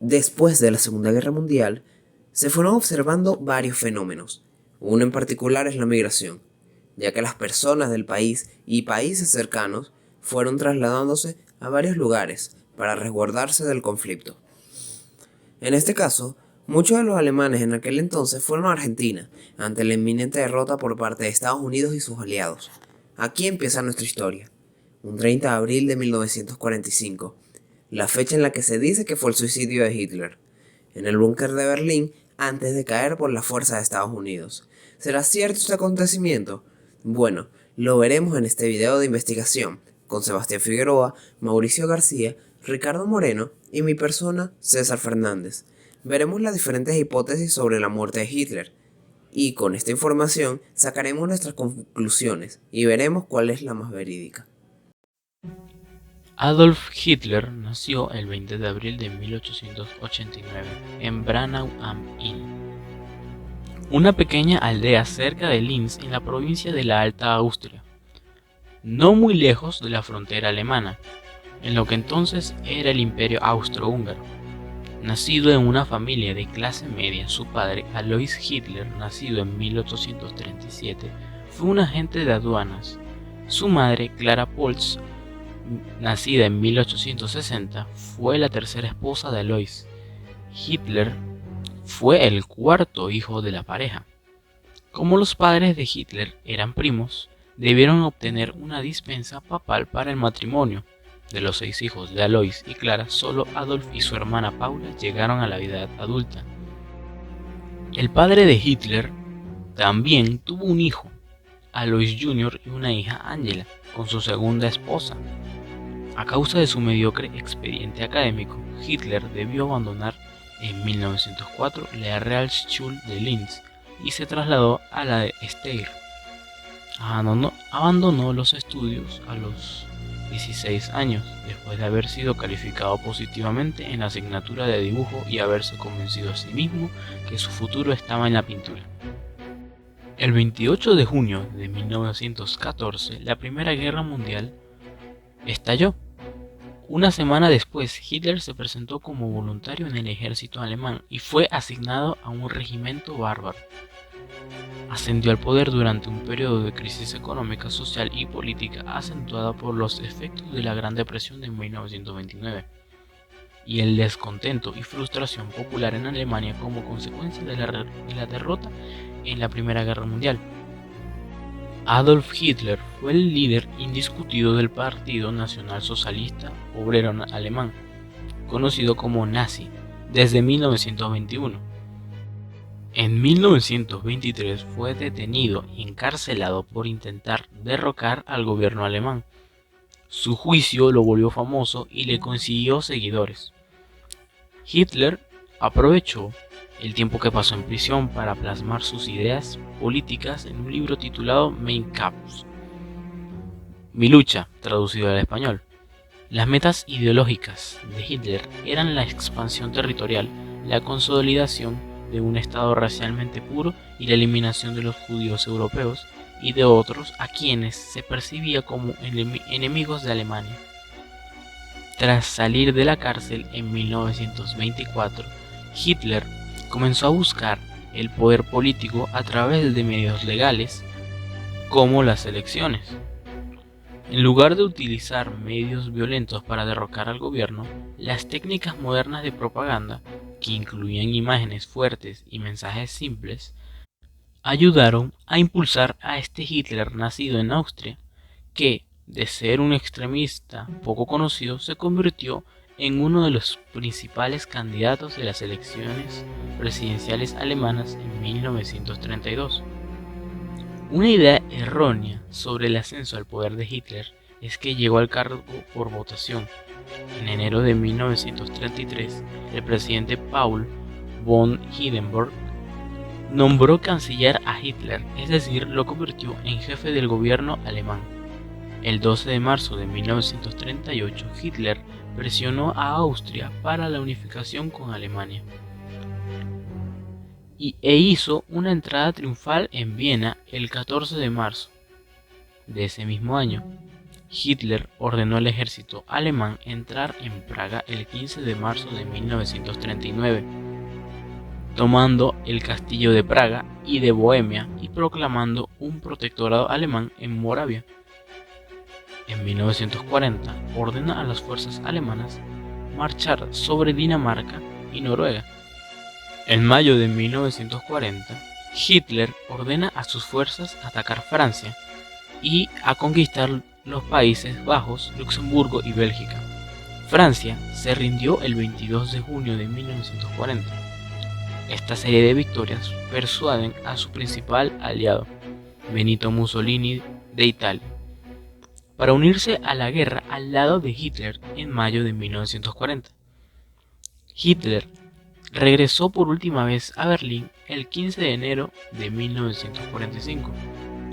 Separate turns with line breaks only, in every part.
Después de la Segunda Guerra Mundial, se fueron observando varios fenómenos. Uno en particular es la migración, ya que las personas del país y países cercanos fueron trasladándose a varios lugares para resguardarse del conflicto. En este caso, muchos de los alemanes en aquel entonces fueron a Argentina, ante la inminente derrota por parte de Estados Unidos y sus aliados. Aquí empieza nuestra historia, un 30 de abril de 1945, la fecha en la que se dice que fue el suicidio de Hitler, en el búnker de Berlín antes de caer por la fuerza de Estados Unidos. ¿Será cierto este acontecimiento? Bueno, lo veremos en este video de investigación, con Sebastián Figueroa, Mauricio García, Ricardo Moreno y mi persona, César Fernández. Veremos las diferentes hipótesis sobre la muerte de Hitler, y con esta información sacaremos nuestras conclusiones y veremos cuál es la más verídica.
Adolf Hitler nació el 20 de abril de 1889 en Braunau am Inn, una pequeña aldea cerca de Linz en la provincia de la Alta Austria, no muy lejos de la frontera alemana, en lo que entonces era el Imperio Austrohúngaro. Nacido en una familia de clase media, su padre, Alois Hitler, nacido en 1837, fue un agente de aduanas. Su madre, Clara Polz, nacida en 1860, fue la tercera esposa de Alois. Hitler fue el cuarto hijo de la pareja. Como los padres de Hitler eran primos, debieron obtener una dispensa papal para el matrimonio. De los 6 hijos de Alois y Clara, solo Adolf y su hermana Paula llegaron a la edad adulta. El padre de Hitler también tuvo un hijo, Alois Jr., y una hija, Angela, con su segunda esposa. A causa de su mediocre expediente académico, Hitler debió abandonar en 1904 la Realschule de Linz y se trasladó a la de Steyr. Abandonó los estudios a los 16 años, después de haber sido calificado positivamente en la asignatura de dibujo y haberse convencido a sí mismo que su futuro estaba en la pintura. El 28 de junio de 1914, la Primera Guerra Mundial estalló. Una semana después, Hitler se presentó como voluntario en el ejército alemán y fue asignado a un regimiento bárbaro. Ascendió al poder durante un periodo de crisis económica, social y política acentuada por los efectos de la Gran Depresión de 1929 y el descontento y frustración popular en Alemania como consecuencia de la derrota en la Primera Guerra Mundial. Adolf Hitler fue el líder indiscutido del Partido Nacional Socialista Obrero Alemán, conocido como nazi, desde 1921. En 1923 fue detenido y encarcelado por intentar derrocar al gobierno alemán. Su juicio lo volvió famoso y le consiguió seguidores. Hitler aprovechó el tiempo que pasó en prisión para plasmar sus ideas políticas en un libro titulado Mein Kampf, Mi lucha, traducido al español. Las metas ideológicas de Hitler eran la expansión territorial, la consolidación de un estado racialmente puro y la eliminación de los judíos europeos y de otros a quienes se percibía como enemigos de Alemania. Tras salir de la cárcel en 1924, Hitler comenzó a buscar el poder político a través de medios legales como las elecciones. En lugar de utilizar medios violentos para derrocar al gobierno, las técnicas modernas de propaganda, que incluían imágenes fuertes y mensajes simples, ayudaron a impulsar a este Hitler nacido en Austria, que, de ser un extremista poco conocido, se convirtió en uno de los principales candidatos de las elecciones presidenciales alemanas en 1932. Una idea errónea sobre el ascenso al poder de Hitler es que llegó al cargo por votación. En enero de 1933, el presidente Paul von Hindenburg nombró canciller a Hitler, es decir, lo convirtió en jefe del gobierno alemán. El 12 de marzo de 1938, Hitler presionó a Austria para la unificación con Alemania e hizo una entrada triunfal en Viena el 14 de marzo de ese mismo año. Hitler ordenó al ejército alemán entrar en Praga el 15 de marzo de 1939, tomando el castillo de Praga y de Bohemia y proclamando un protectorado alemán en Moravia. En 1940 ordena a las fuerzas alemanas marchar sobre Dinamarca y Noruega. En mayo de 1940, Hitler ordena a sus fuerzas atacar Francia y a conquistar los Países Bajos, Luxemburgo y Bélgica. Francia se rindió el 22 de junio de 1940. Esta serie de victorias persuaden a su principal aliado, Benito Mussolini de Italia, para unirse a la guerra al lado de Hitler en mayo de 1940. Hitler regresó por última vez a Berlín el 15 de enero de 1945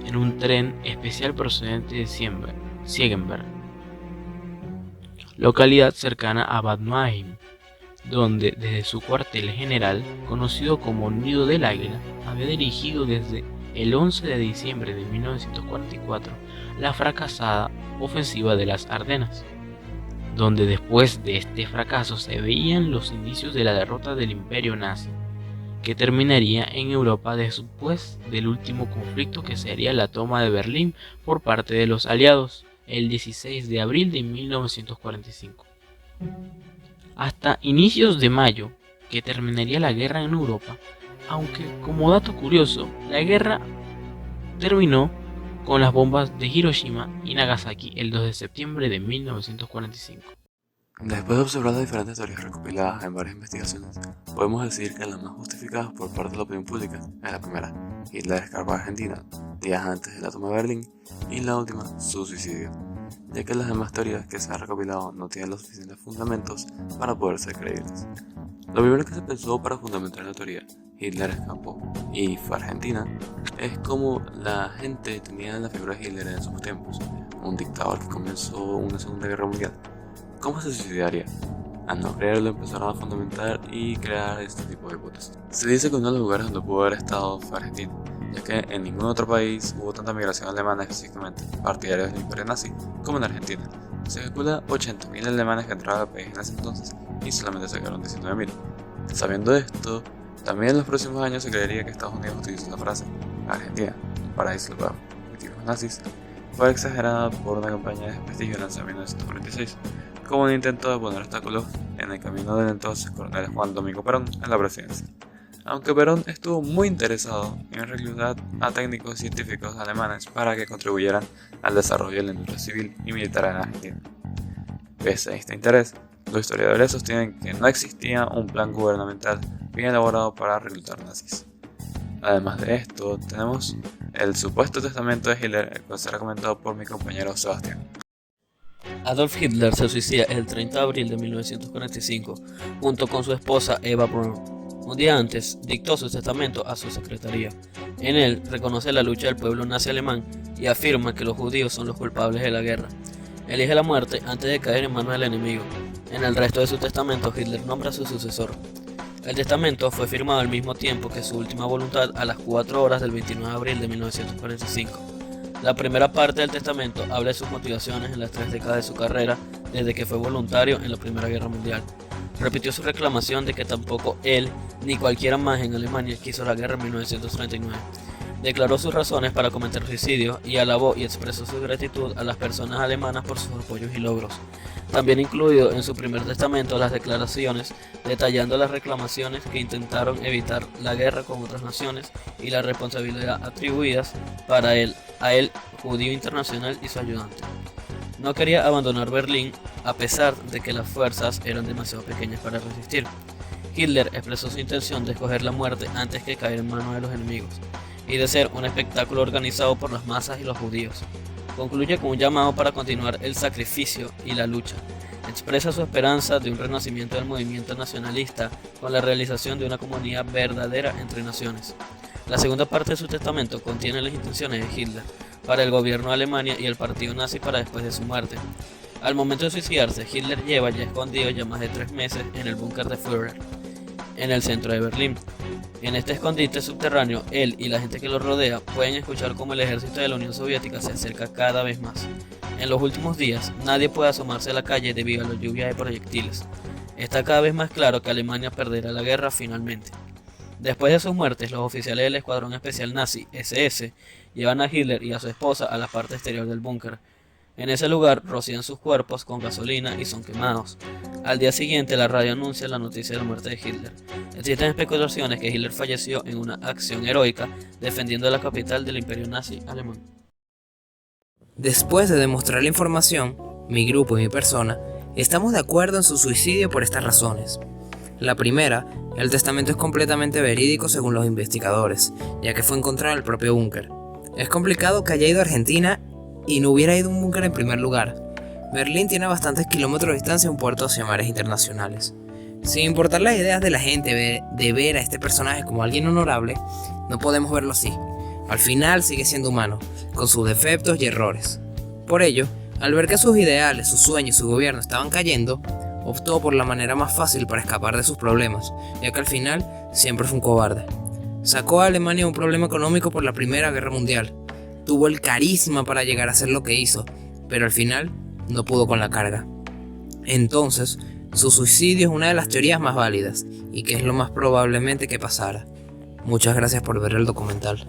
en un tren especial procedente de Siegenberg, localidad cercana a Bad Nauheim, donde desde su cuartel general, conocido como Nido del Águila, había dirigido desde el 11 de diciembre de 1944 la fracasada ofensiva de las Ardenas, donde después de este fracaso se veían los indicios de la derrota del imperio nazi, que terminaría en Europa después del último conflicto, que sería la toma de Berlín por parte de los aliados el 16 de abril de 1945. Hasta inicios de mayo, que terminaría la guerra en Europa, aunque como dato curioso, la guerra terminó con las bombas de Hiroshima y Nagasaki el 2 de septiembre de 1945.
Después de observar las diferentes teorías recopiladas en varias investigaciones, podemos decir que la más justificada por parte de la opinión pública es la primera: Hitler escapó a Argentina días antes de la toma de Berlín, y la última, su suicidio, ya que las demás teorías que se han recopilado no tienen los suficientes fundamentos para poder ser creíbles. Lo primero que se pensó para fundamentar la teoría Hitler escapó y fue a Argentina es como la gente tenía la figura de Hitler en sus tiempos, un dictador que comenzó una Segunda Guerra Mundial. ¿Cómo se suicidaría? Al no creerlo, empezaron a fundamentar y crear este tipo de hipótesis. Se dice que uno de los lugares donde pudo haber estado fue Argentina, ya que en ningún otro país hubo tanta migración alemana específicamente partidarios del imperio nazi como en Argentina. Se calcula 80.000 alemanes que entraron al país en ese entonces y solamente se quedaron 19.000. Sabiendo esto, también en los próximos años se creería que Estados Unidos utilizó la frase Argentina, un paraíso para fugitivos nazis, fue exagerada por una campaña de desprestigio lanzada en 1946, como un intento de poner obstáculos en el camino del entonces coronel Juan Domingo Perón a la presidencia. Aunque Perón estuvo muy interesado en reclutar a técnicos científicos alemanes para que contribuyeran al desarrollo de la industria civil y militar en Argentina. Pese a este interés, los historiadores sostienen que no existía un plan gubernamental bien elaborado para reclutar nazis. Además de esto, tenemos el supuesto testamento de Hitler, el cual será comentado por mi compañero Sebastián.
Adolf Hitler se suicida el 30 de abril de 1945 junto con su esposa Eva Braun. Un día antes, dictó su testamento a su secretaría. En él reconoce la lucha del pueblo nazi alemán y afirma que los judíos son los culpables de la guerra. Elige la muerte antes de caer en manos del enemigo. En el resto de su testamento, Hitler nombra a su sucesor. El testamento fue firmado al mismo tiempo que su última voluntad a las 4 horas del 29 de abril de 1945. La primera parte del testamento habla de sus motivaciones en las 3 décadas de su carrera desde que fue voluntario en la Primera Guerra Mundial. Repitió su reclamación de que tampoco él ni cualquiera más en Alemania quiso la guerra en 1939. Declaró sus razones para cometer suicidio y alabó y expresó su gratitud a las personas alemanas por sus apoyos y logros. También incluido en su primer testamento las declaraciones detallando las reclamaciones que intentaron evitar la guerra con otras naciones y la responsabilidad atribuidas a él, judío internacional y su ayudante. No quería abandonar Berlín a pesar de que las fuerzas eran demasiado pequeñas para resistir. Hitler expresó su intención de escoger la muerte antes que caer en manos de los enemigos y de ser un espectáculo organizado por las masas y los judíos. Concluye con un llamado para continuar el sacrificio y la lucha. Expresa su esperanza de un renacimiento del movimiento nacionalista con la realización de una comunidad verdadera entre naciones. La segunda parte de su testamento contiene las intenciones de Hitler para el gobierno de Alemania y el partido nazi para después de su muerte. Al momento de suicidarse, Hitler lleva ya escondido ya más de 3 meses en el búnker de Führer, en el centro de Berlín. En este escondite subterráneo, él y la gente que lo rodea pueden escuchar cómo el ejército de la Unión Soviética se acerca cada vez más. En los últimos días, nadie puede asomarse a la calle debido a la lluvia de proyectiles. Está cada vez más claro que Alemania perderá la guerra finalmente. Después de sus muertes, los oficiales del Escuadrón Especial Nazi, SS, llevan a Hitler y a su esposa a la parte exterior del búnker. En ese lugar rocían sus cuerpos con gasolina y son quemados. Al día siguiente, la radio anuncia la noticia de la muerte de Hitler. Existen especulaciones que Hitler falleció en una acción heroica defendiendo la capital del imperio nazi alemán.
Después de demostrar la información, mi grupo y mi persona estamos de acuerdo en su suicidio por estas razones. La primera, el testamento es completamente verídico según los investigadores, ya que fue encontrado en el propio búnker. Es complicado que haya ido a Argentina y no hubiera ido a un búnker en primer lugar. Berlín tiene a bastantes kilómetros de distancia un puerto hacia mares internacionales. Sin importar las ideas de la gente de ver a este personaje como alguien honorable, no podemos verlo así. Al final sigue siendo humano, con sus defectos y errores. Por ello, al ver que sus ideales, sus sueños y su gobierno estaban cayendo, optó por la manera más fácil para escapar de sus problemas, ya que al final siempre fue un cobarde. Sacó a Alemania un problema económico por la Primera Guerra Mundial. Tuvo el carisma para llegar a hacer lo que hizo, pero al final no pudo con la carga. Entonces, su suicidio es una de las teorías más válidas y que es lo más probablemente que pasara. Muchas gracias por ver el documental.